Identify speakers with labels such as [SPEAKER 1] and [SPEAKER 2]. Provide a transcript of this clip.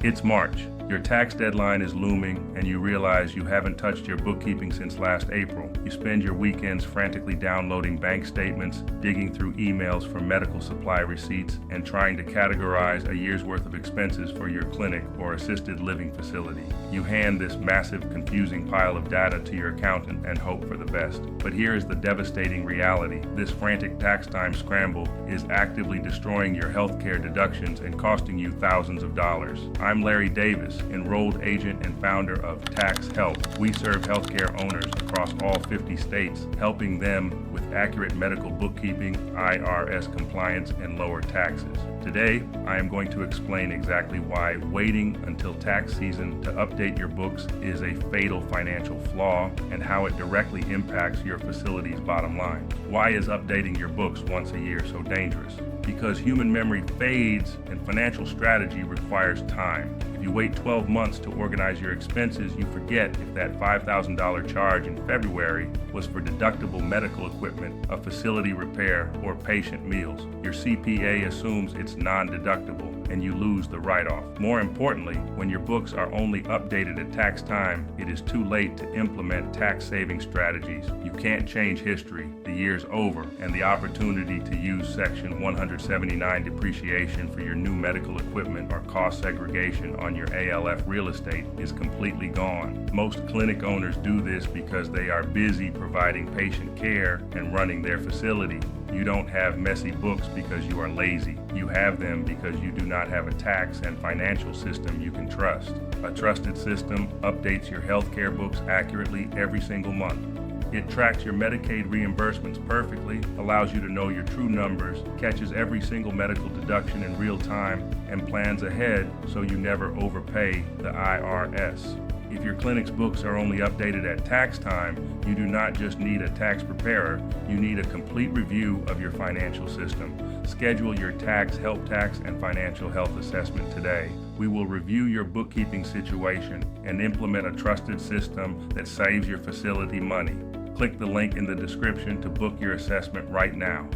[SPEAKER 1] It's March. Your tax deadline is looming, and you realize you haven't touched your bookkeeping since last April. You spend your weekends frantically downloading bank statements, digging through emails for medical supply receipts, and trying to categorize a year's worth of expenses for your clinic or assisted living facility. You hand this massive, confusing pile of data to your accountant and hope for the best. But here is the devastating reality. This frantic tax time scramble is actively destroying your healthcare deductions and costing you thousands of dollars. I'm Larry Davis, enrolled agent and founder of Tax Help. We serve healthcare owners across all 50 states, helping them with accurate medical bookkeeping, IRS compliance, and lower taxes. Today, I am going to explain exactly why waiting until tax season to update your books is a fatal financial flaw and how it directly impacts your facility's bottom line. Why is updating your books once a year so dangerous? Because human memory fades and financial strategy requires time. If you wait 12 months to organize your expenses, you forget if that $5,000 charge in February was for deductible medical equipment, a facility repair, or patient meals. Your CPA assumes it's non-deductible, and you lose the write-off. More importantly, when your books are only updated at tax time, it is too late to implement tax-saving strategies. You can't change history. The year's over, and the opportunity to use Section 179 depreciation for your new medical equipment or cost segregation on your ALF real estate is completely gone. Most clinic owners do this because they are busy providing patient care and running their facility. You don't have messy books because you are lazy. You have them because you do not have a tax and financial system you can trust. A trusted system updates your healthcare books accurately every single month. It tracks your Medicaid reimbursements perfectly, allows you to know your true numbers, catches every single medical deduction in real time, and plans ahead so you never overpay the IRS. If your clinic's books are only updated at tax time, you do not just need a tax preparer, you need a complete review of your financial system. Schedule your tax, health tax, and financial health assessment today. We will review your bookkeeping situation and implement a trusted system that saves your facility money. Click the link in the description to book your assessment right now.